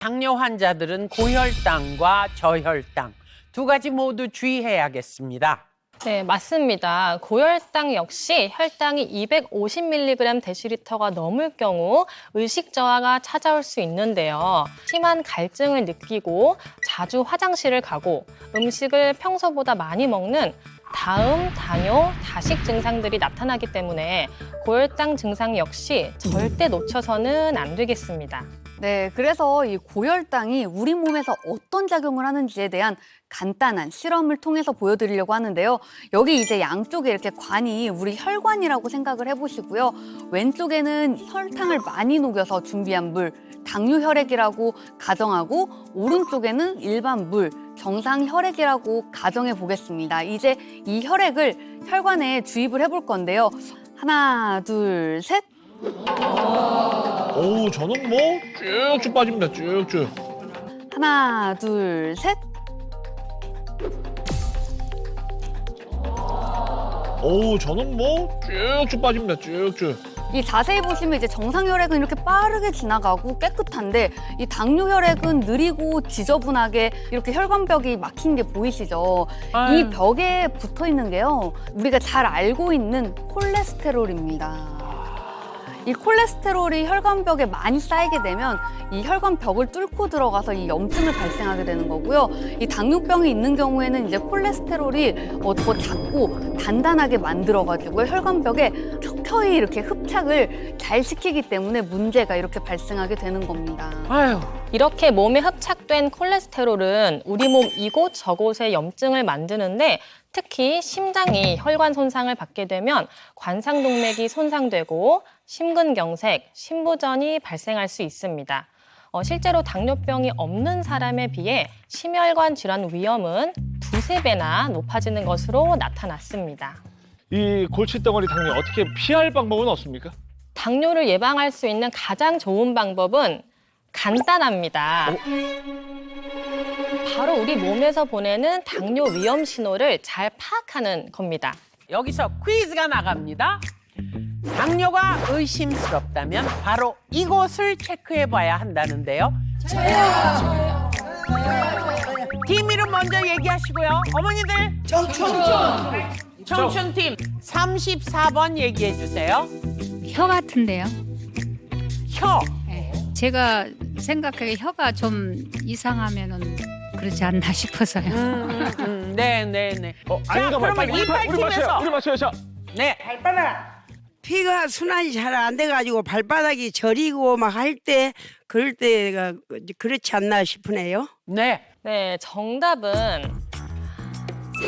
당뇨 환자들은 고혈당과 저혈당 두 가지 모두 주의해야겠습니다. 네, 맞습니다. 고혈당 역시 혈당이 250mg 데시리터가 넘을 경우 의식 저하가 찾아올 수 있는데요. 심한 갈증을 느끼고 자주 화장실을 가고 음식을 평소보다 많이 먹는 다음 당뇨, 다식 증상들이 나타나기 때문에 고혈당 증상 역시 절대 놓쳐서는 안 되겠습니다. 네, 그래서 이 고혈당이 우리 몸에서 어떤 작용을 하는지에 대한 간단한 실험을 통해서 보여드리려고 하는데요. 여기 이제 양쪽에 이렇게 관이 우리 혈관이라고 생각을 해보시고요. 왼쪽에는 혈당을 많이 녹여서 준비한 물, 당뇨 혈액이라고 가정하고 오른쪽에는 일반 물, 정상 혈액이라고 가정해 보겠습니다. 이제 이 혈액을 혈관에 주입을 해볼 건데요. 하나, 둘, 셋. 오, 저는 뭐 쭉쭉 빠집니다. 쭉쭉. 하나, 둘, 셋. 오, 저는 뭐 쭉쭉 빠집니다. 쭉쭉. 이 자세히 보시면 이제 정상 혈액은 이렇게 빠르게 지나가고 깨끗한데 이 당뇨 혈액은 느리고 지저분하게 이렇게 혈관벽이 막힌 게 보이시죠? 이 벽에 붙어 있는 게요. 우리가 잘 알고 있는 콜레스테롤입니다. 이 콜레스테롤이 혈관벽에 많이 쌓이게 되면 이 혈관벽을 뚫고 들어가서 이 염증을 발생하게 되는 거고요. 이 당뇨병이 있는 경우에는 이제 콜레스테롤이 더 작고 단단하게 만들어가지고 혈관벽에 켜켜이 이렇게 흡착을 잘 시키기 때문에 문제가 이렇게 발생하게 되는 겁니다. 아유, 이렇게 몸에 흡착된 콜레스테롤은 우리 몸 이곳 저곳에 염증을 만드는데 특히 심장이 혈관 손상을 받게 되면 관상동맥이 손상되고 심근경색, 심부전이 발생할 수 있습니다. 실제로 당뇨병이 없는 사람에 비해 심혈관 질환 위험은 두세 배나 높아지는 것으로 나타났습니다. 이 골칫덩어리 당뇨 어떻게 피할 방법은 없습니까? 당뇨를 예방할 수 있는 가장 좋은 방법은 간단합니다. 바로 우리 몸에서 보내는 당뇨 위험 신호를 잘 파악하는 겁니다. 여기서 퀴즈가 나갑니다. 당뇨가 의심스럽다면 바로 이곳을 체크해봐야 한다는데요. 저요. 팀 이름 먼저 얘기하시고요. 어머니들. 청춘팀 34번 얘기해 주세요. 혀 같은데요. 혀. 네. 제가 생각하기에 혀가 좀 이상하면은 그렇지 않나 싶어서요. 네네네. 아닌가 봐요. 그러면 우리 이빨팀에서. 우리 맞춰요. 네. 피가 순환이 잘 안 돼가지고 발바닥이 저리고 막 할 때 그럴 때가 그렇지 않나 싶으네요. 네. 네, 정답은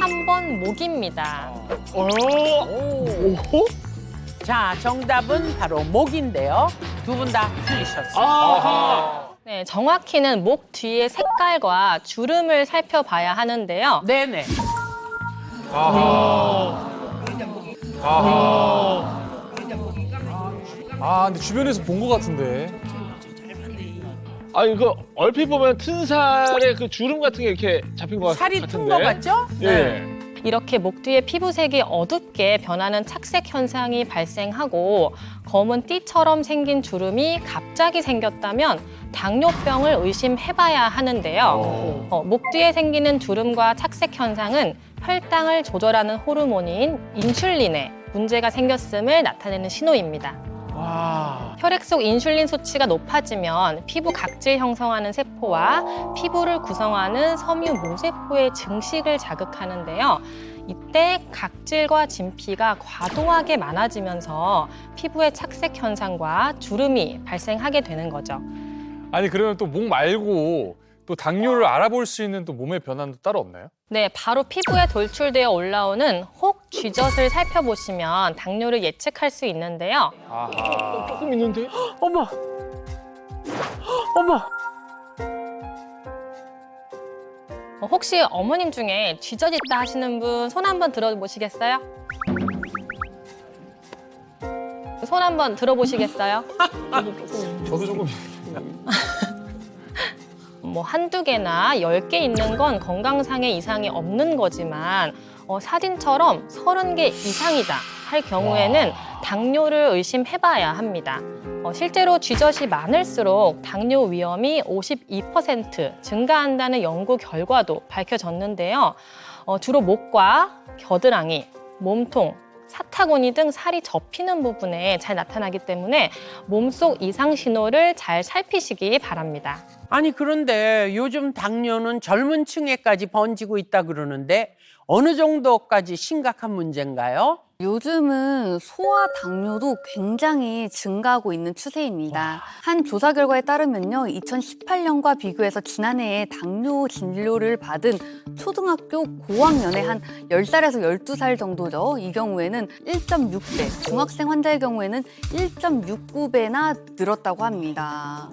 3번 목입니다. 오. 자, 정답은 바로 목인데요. 두 분 다 틀리셨습니다. 아하. 네, 정확히는 목 뒤의 색깔과 주름을 살펴봐야 하는데요. 네네. 아, 근데 주변에서 본 것 같은데. 아, 이거 얼핏 보면 튼살에 그 주름 같은 게 이렇게 잡힌 것 살이 같은데. 튼 거 같죠? 예. 이렇게 목 뒤의 피부색이 어둡게 변하는 착색 현상이 발생하고 검은 띠처럼 생긴 주름이 갑자기 생겼다면 당뇨병을 의심해봐야 하는데요. 목 뒤에 생기는 주름과 착색 현상은 혈당을 조절하는 호르몬인 인슐린에 문제가 생겼음을 나타내는 신호입니다. 와. 혈액 속 인슐린 수치가 높아지면 피부 각질 형성하는 세포와 피부를 구성하는 섬유 모세포의 증식을 자극하는데요. 이때 각질과 진피가 과도하게 많아지면서 피부의 착색 현상과 주름이 발생하게 되는 거죠. 아니, 그러면 또 목 말고 또 당뇨를 알아볼 수 있는 또 몸의 변화도 따로 없나요? 네, 바로 피부에 돌출되어 올라오는 혹 쥐젖을 살펴보시면 당뇨를 예측할 수 있는데요. 아하. 조금 있는데? 어머. 어머. 혹시 어머님 중에 쥐젖 있다 하시는 분 손 한번 들어보시겠어요? 손 한번 들어보시겠어요? 저도 조금. 뭐 한두 개나 10개 있는 건 건강상의 이상이 없는 거지만 사진처럼 30개 이상이다 할 경우에는 당뇨를 의심해봐야 합니다. 실제로 쥐젖이 많을수록 당뇨 위험이 52% 증가한다는 연구 결과도 밝혀졌는데요. 주로 목과 겨드랑이, 몸통, 사타구니 등 살이 접히는 부분에 잘 나타나기 때문에 몸속 이상 신호를 잘 살피시기 바랍니다. 아니 그런데 요즘 당뇨는 젊은 층에까지 번지고 있다 그러는데 어느 정도까지 심각한 문제인가요? 요즘은 소아 당뇨도 굉장히 증가하고 있는 추세입니다. 한 조사 결과에 따르면요, 2018년과 비교해서 지난해에 당뇨 진료를 받은 초등학교 고학년의 한 10살에서 12살 정도죠. 이 경우에는 1.6배, 중학생 환자의 경우에는 1.69배나 늘었다고 합니다.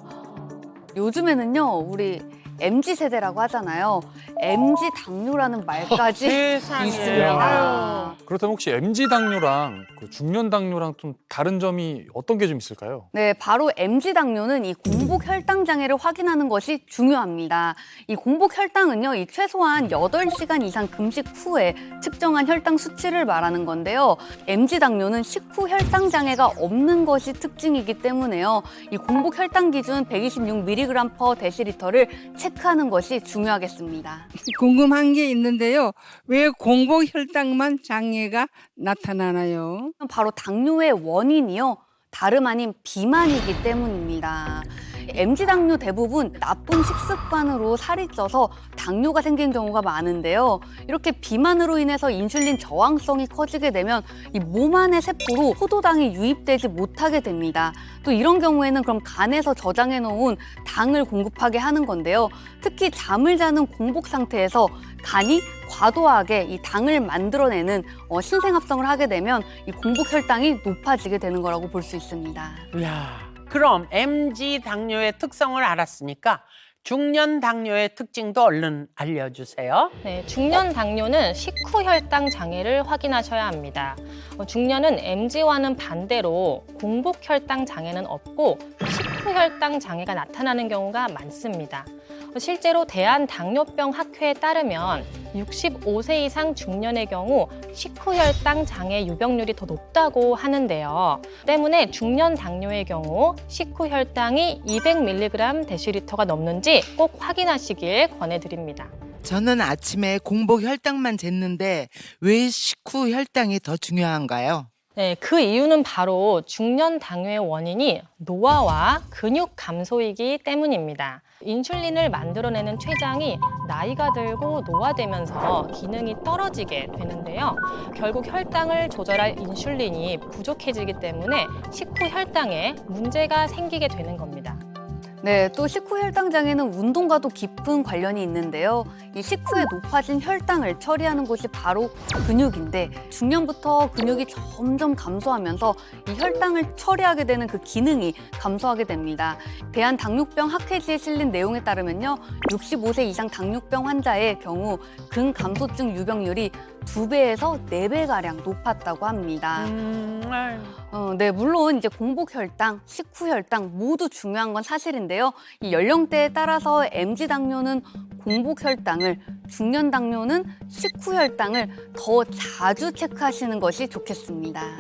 요즘에는요, 우리 MZ세대라고 하잖아요. MZ 당뇨라는 말까지 세상에. 있습니다. 그렇다면 혹시 MZ 당뇨랑 그 중년 당뇨랑 좀 다른 점이 어떤 게 좀 있을까요? 네, 바로 MZ 당뇨는 이 공복 혈당 장애를 확인하는 것이 중요합니다. 이 공복 혈당은요, 이 최소한 8시간 이상 금식 후에 측정한 혈당 수치를 말하는 건데요. MZ 당뇨는 식후 혈당 장애가 없는 것이 특징이기 때문에요. 이 공복 혈당 기준 126mg/dl를 체크하는 것이 중요하겠습니다. 궁금한 게 있는데요. 왜 공복 혈당만 장애가 나타나나요? 바로 당뇨의 원인이요, 다름 아닌 비만이기 때문입니다. MZ 당뇨 대부분 나쁜 식습관으로 살이 쪄서 당뇨가 생긴 경우가 많은데요. 이렇게 비만으로 인해서 인슐린 저항성이 커지게 되면 이 몸 안의 세포로 포도당이 유입되지 못하게 됩니다. 또 이런 경우에는 그럼 간에서 저장해 놓은 당을 공급하게 하는 건데요. 특히 잠을 자는 공복 상태에서 간이 과도하게 이 당을 만들어내는 신생합성을 하게 되면 이 공복 혈당이 높아지게 되는 거라고 볼 수 있습니다. 이야, 그럼 MZ 당뇨의 특성을 알았으니까 중년 당뇨의 특징도 얼른 알려주세요. 네, 중년 당뇨는 식후 혈당 장애를 확인하셔야 합니다. 중년은 MZ와는 반대로 공복 혈당 장애는 없고 식후 혈당 장애가 나타나는 경우가 많습니다. 실제로 대한당뇨병 학회에 따르면 65세 이상 중년의 경우 식후 혈당 장애 유병률이 더 높다고 하는데요. 때문에 중년 당뇨의 경우 식후 혈당이 200mg/dl가 넘는지 꼭 확인하시길 권해드립니다. 저는 아침에 공복 혈당만 쟀는데 왜 식후 혈당이 더 중요한가요? 네, 그 이유는 바로 중년 당뇨의 원인이 노화와 근육 감소이기 때문입니다. 인슐린을 만들어내는 췌장이 나이가 들고 노화되면서 기능이 떨어지게 되는데요. 결국 혈당을 조절할 인슐린이 부족해지기 때문에 식후 혈당에 문제가 생기게 되는 겁니다. 네, 또 식후 혈당 장애는 운동과도 깊은 관련이 있는데요. 이 식후에 높아진 혈당을 처리하는 곳이 바로 근육인데 중년부터 근육이 점점 감소하면서 이 혈당을 처리하게 되는 그 기능이 감소하게 됩니다. 대한당뇨병 학회지에 실린 내용에 따르면요, 65세 이상 당뇨병 환자의 경우 근감소증 유병률이 2배에서 4배가량 높았다고 합니다. 네, 물론 이제 공복 혈당, 식후 혈당 모두 중요한 건 사실인데요. 이 연령대에 따라서 MZ 당뇨는 공복 혈당을, 중년 당뇨는 식후 혈당을 더 자주 체크하시는 것이 좋겠습니다.